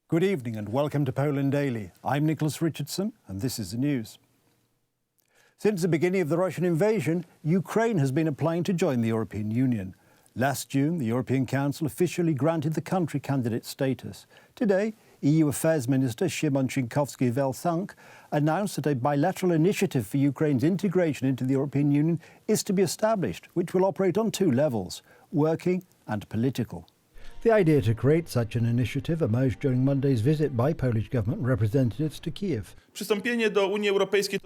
Good evening and welcome to Poland Daily. I'm Nicholas Richardson and this is the news. Since the beginning of the Russian invasion, Ukraine has been applying to join the European Union. Last June, the European Council officially granted the country candidate status. Today, EU Affairs Minister Szymon Szynkowski-Welsank announced that a bilateral initiative for Ukraine's integration into the European Union is to be established, which will operate on two levels, working and political. The idea to create such an initiative emerged during Monday's visit by Polish government representatives to Kiev.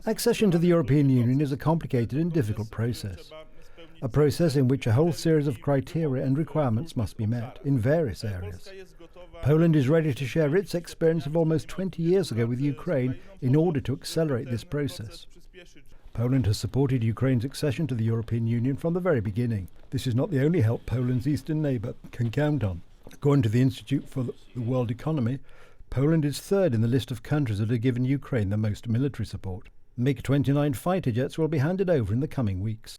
Accession to the European Union is a complicated and difficult process. A process in which a whole series of criteria and requirements must be met in various areas. Poland is ready to share its experience of almost 20 years ago with Ukraine in order to accelerate this process. Poland has supported Ukraine's accession to the European Union from the very beginning. This is not the only help Poland's eastern neighbour can count on. According to the Institute for the World Economy, Poland is third in the list of countries that have given Ukraine the most military support. MiG-29 fighter jets will be handed over in the coming weeks.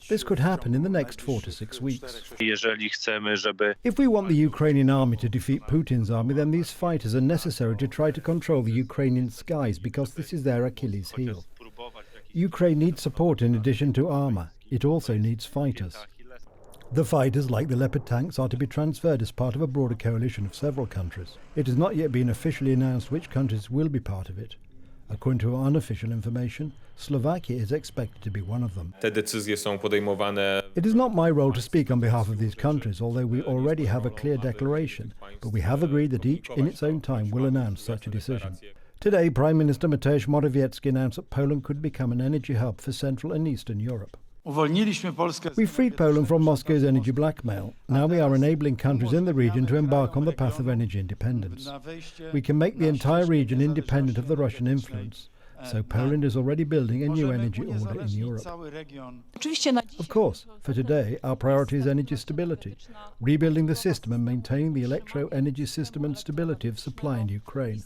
This could happen in the next 4 to 6 weeks. If we want the Ukrainian army to defeat Putin's army, then these fighters are necessary to try to control the Ukrainian skies because this is their Achilles heel. Ukraine needs support in addition to armour. It also needs fighters. The fighters, like the Leopard tanks, are to be transferred as part of a broader coalition of several countries. It has not yet been officially announced which countries will be part of it. According to unofficial information, Slovakia is expected to be one of them. It is not my role to speak on behalf of these countries, although we already have a clear declaration, but we have agreed that each in its own time will announce such a decision. Today, Prime Minister Mateusz Morawiecki announced that Poland could become an energy hub for Central and Eastern Europe. We freed Poland from Moscow's energy blackmail. Now we are enabling countries in the region to embark on the path of energy independence. We can make the entire region independent of the Russian influence. So Poland is already building a new energy order in Europe. Of course, for today, our priority is energy stability, rebuilding the system and maintaining the electro-energy system and stability of supply in Ukraine.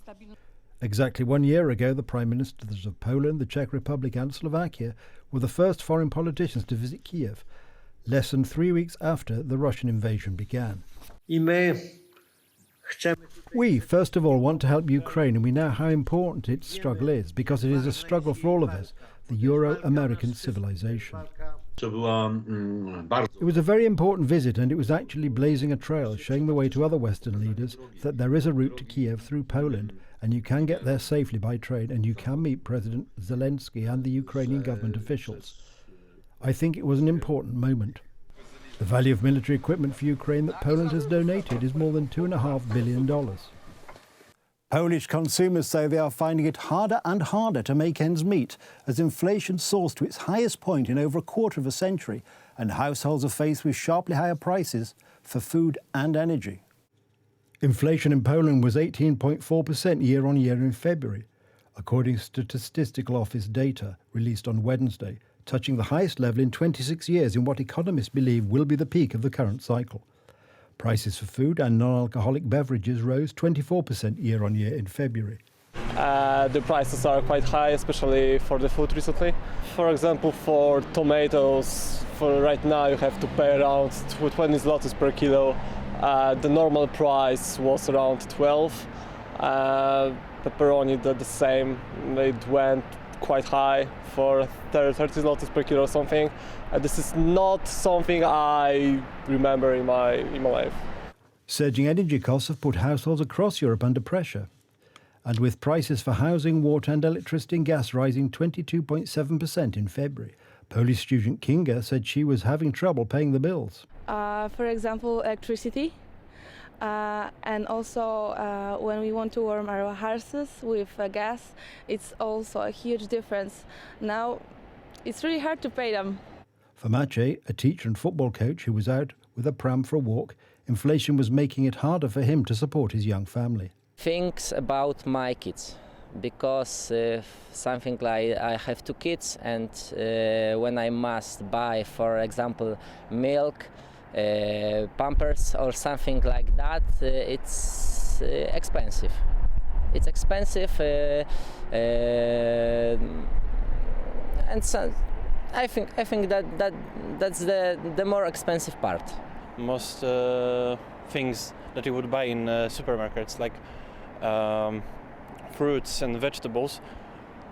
Exactly 1 year ago, the Prime Ministers of Poland, the Czech Republic and Slovakia were the first foreign politicians to visit Kiev, less than 3 weeks after the Russian invasion began. We, first of all, want to help Ukraine, and we know how important its struggle is, because it is a struggle for all of us, the Euro-American civilization. It was a very important visit, and it was actually blazing a trail, showing the way to other Western leaders that there is a route to Kiev through Poland, and you can get there safely by train, and you can meet President Zelensky and the Ukrainian government officials. I think it was an important moment. The value of military equipment for Ukraine that Poland has donated is more than $2.5 billion. Polish consumers say they are finding it harder and harder to make ends meet as inflation soars to its highest point in over a quarter of a century and households are faced with sharply higher prices for food and energy. Inflation in Poland was 18.4% year-on-year in February, according to Statistical Office data released on Wednesday, touching the highest level in 26 years in what economists believe will be the peak of the current cycle. Prices for food and non-alcoholic beverages rose 24% year-on-year in February. The prices are quite high, especially for the food recently. For example, for tomatoes, for right now you have to pay around 20 zlotys per kilo. The normal price was around 12. Pepperoni did the same. It went quite high for 30 zlotys per kilo or something. This is not something I remember in my life. Surging energy costs have put households across Europe under pressure. And with prices for housing, water and electricity and gas rising 22.7% in February, Polish student Kinga said she was having trouble paying the bills. For example, electricity. And also when we want to warm our houses with gas, it's also a huge difference. Now it's really hard to pay them. For Maciej, a teacher and football coach who was out with a pram for a walk, inflation was making it harder for him to support his young family. Things about my kids, because something like I have 2 kids and when I must buy, for example, milk, Pampers or something like that, it's expensive. It's expensive, and so I think that's the more expensive part. Most things that you would buy in supermarkets, like fruits and vegetables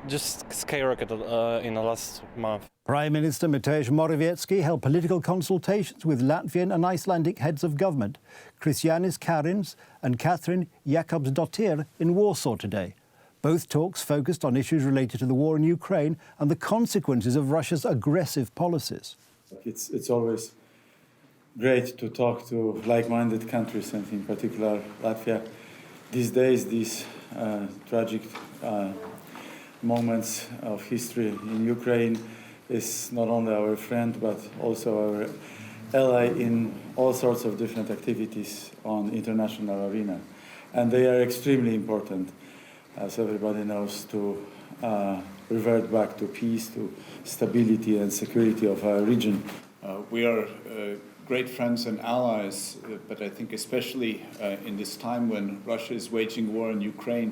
just skyrocketed in the last month. Prime Minister Mateusz Morawiecki held political consultations with Latvian and Icelandic heads of government, Krišjānis Kariņš and Katrin Jakobsdottir, in Warsaw today. Both talks focused on issues related to the war in Ukraine and the consequences of Russia's aggressive policies. It's always great to talk to like-minded countries, and in particular Latvia. These days, these tragic moments of history in Ukraine is not only our friend but also our ally in all sorts of different activities on international arena. And they are extremely important, as everybody knows, to revert back to peace, to stability and security of our region. We are great friends and allies, but I think especially in this time when Russia is waging war in Ukraine,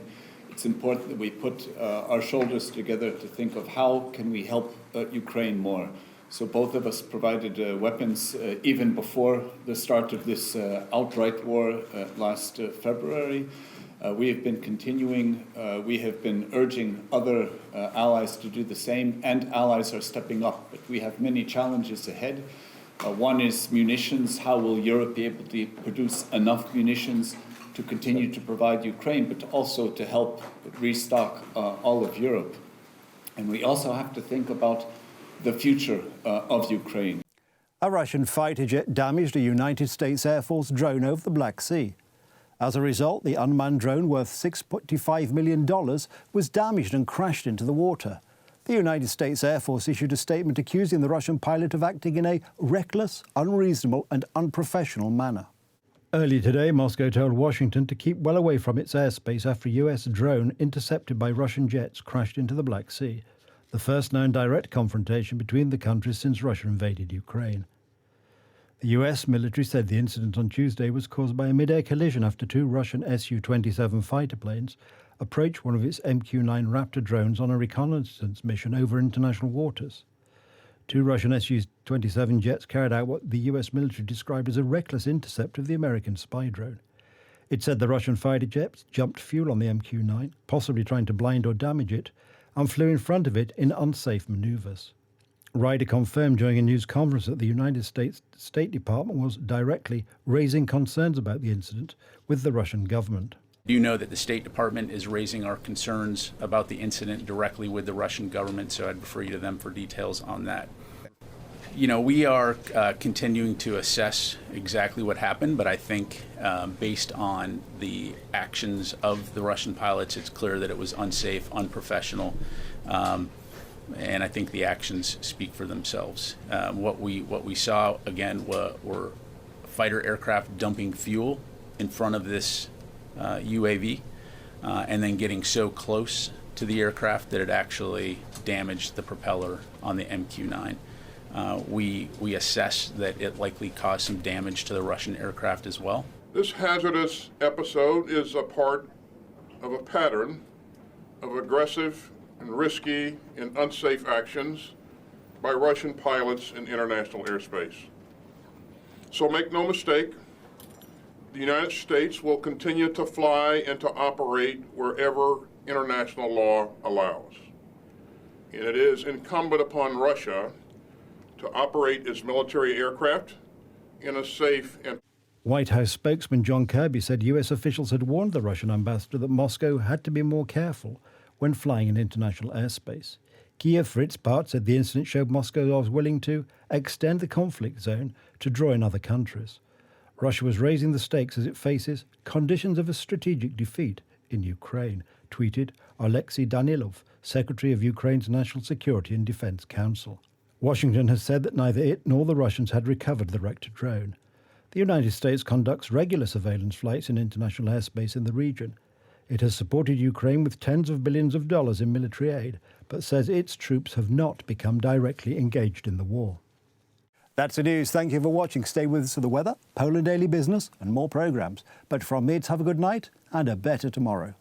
it's important that we put our shoulders together to think of how can we help Ukraine more. So both of us provided weapons even before the start of this outright war last February. We have been continuing, we have been urging other allies to do the same, and allies are stepping up. But we have many challenges ahead. One is munitions. How will Europe be able to produce enough munitions to continue to provide Ukraine, but also to help restock all of Europe? And we also have to think about the future of Ukraine. A Russian fighter jet damaged a United States Air Force drone over the Black Sea. As a result, the unmanned drone worth $6.5 million was damaged and crashed into the water. The United States Air Force issued a statement accusing the Russian pilot of acting in a reckless, unreasonable and unprofessional manner. Early today, Moscow told Washington to keep well away from its airspace after a US drone intercepted by Russian jets crashed into the Black Sea, the first known direct confrontation between the countries since Russia invaded Ukraine. The US military said the incident on Tuesday was caused by a mid-air collision after two Russian Su-27 fighter planes approached one of its MQ-9 Raptor drones on a reconnaissance mission over international waters. Two Russian Su-27 jets carried out what the US military described as a reckless intercept of the American spy drone. It said the Russian fighter jets jumped fuel on the MQ-9, possibly trying to blind or damage it, and flew in front of it in unsafe maneuvers. Ryder confirmed during a news conference that the United States State Department was directly raising concerns about the incident with the Russian government. You know that the State Department is raising our concerns about the incident directly with the Russian government, so I'd refer you to them for details on that. You know, we are continuing to assess exactly what happened, but I think based on the actions of the Russian pilots, it's clear that it was unsafe, unprofessional, and I think the actions speak for themselves. What we saw, again, were fighter aircraft dumping fuel in front of this UAV, and then getting so close to the aircraft that it actually damaged the propeller on the MQ-9. We assess that it likely caused some damage to the Russian aircraft as well. This hazardous episode is a part of a pattern of aggressive and risky and unsafe actions by Russian pilots in international airspace. So make no mistake, the United States will continue to fly and to operate wherever international law allows. And it is incumbent upon Russia to operate its military aircraft in a safe and... White House spokesman John Kirby said US officials had warned the Russian ambassador that Moscow had to be more careful when flying in international airspace. Kiev, for its part, said the incident showed Moscow was willing to extend the conflict zone to draw in other countries. Russia was raising the stakes as it faces conditions of a strategic defeat in Ukraine, tweeted Alexei Danilov, Secretary of Ukraine's National Security and Defense Council. Washington has said that neither it nor the Russians had recovered the wrecked drone. The United States conducts regular surveillance flights in international airspace in the region. It has supported Ukraine with tens of billions of dollars in military aid, but says its troops have not become directly engaged in the war. That's the news. Thank you for watching. Stay with us for the weather, Poland Daily Business and more programmes. But from me, it's have a good night and a better tomorrow.